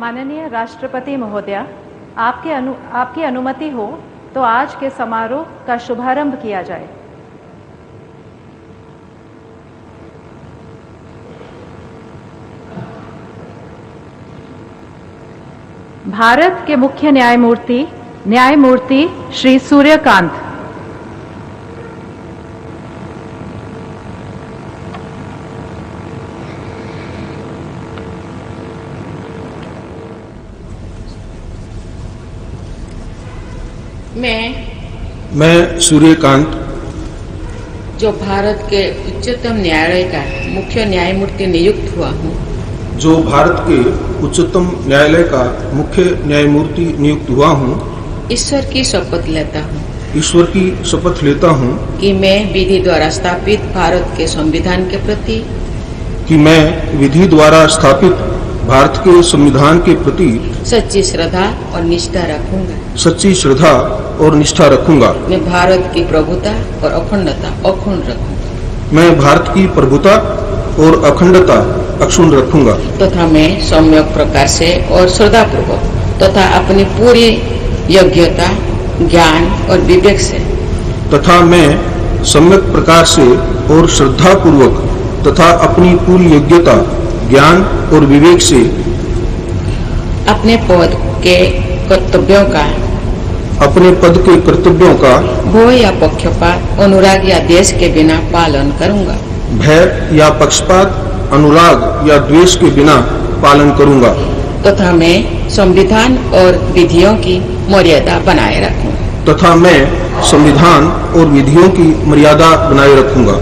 माननीय राष्ट्रपति महोदया, आपकी अनुमति हो तो आज के समारोह का शुभारंभ किया जाए। भारत के मुख्य न्यायमूर्ति श्री सूर्यकांत। मैं सूर्यकांत, जो भारत के उच्चतम न्यायालय का मुख्य न्यायमूर्ति नियुक्त हुआ हूँ, जो भारत के उच्चतम न्यायालय का मुख्य न्यायमूर्ति नियुक्त हुआ हूँ, ईश्वर की शपथ लेता हूँ कि मैं विधि द्वारा स्थापित भारत के संविधान के प्रति सच्ची श्रद्धा और निष्ठा रखूंगा। मैं भारत की प्रभुता और अखंडता अक्षुण्ण रखूंगा तथा मैं सम्यक प्रकार से और श्रद्धापूर्वक तथा अपनी पूरी योग्यता, ज्ञान और विवेक से अपने पद के कर्तव्यों का भय या पक्षपात, अनुराग या द्वेष के बिना पालन करूंगा तथा मैं संविधान और विधियों की मर्यादा बनाए रखूंगा।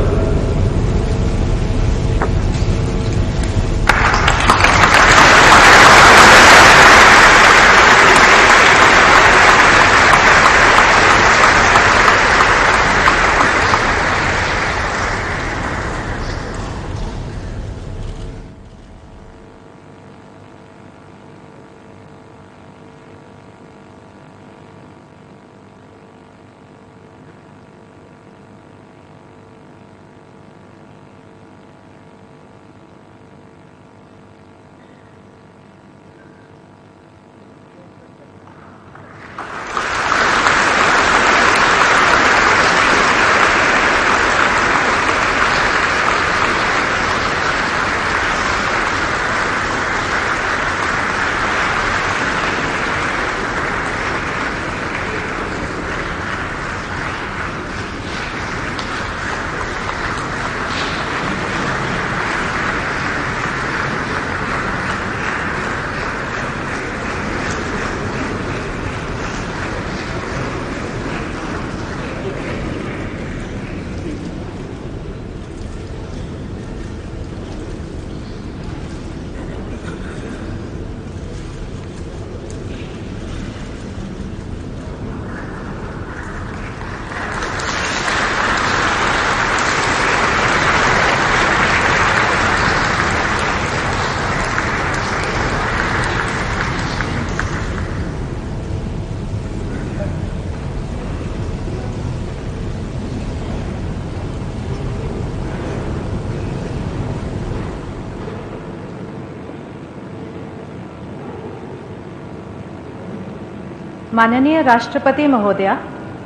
माननीय राष्ट्रपति महोदया,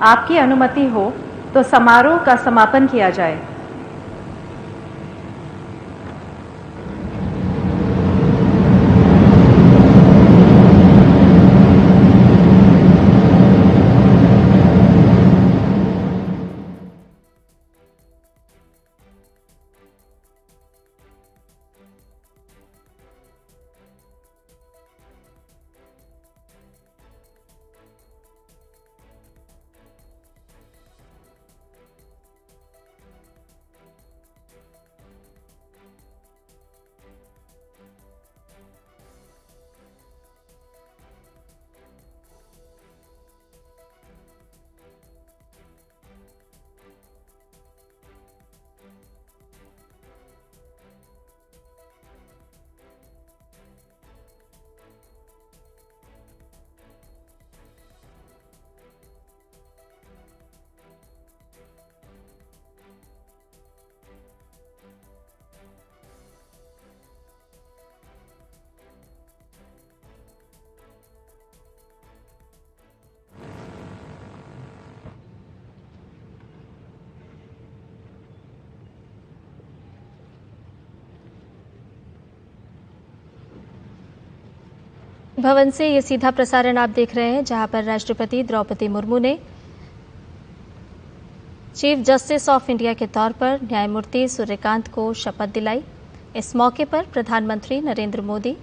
आपकी अनुमति हो तो समारोह का समापन किया जाए। भवन से ये सीधा प्रसारण आप देख रहे हैं, जहां पर राष्ट्रपति द्रौपदी मुर्मू ने चीफ जस्टिस ऑफ इंडिया के तौर पर न्यायमूर्ति सूर्यकांत को शपथ दिलाई। इस मौके पर प्रधानमंत्री नरेंद्र मोदी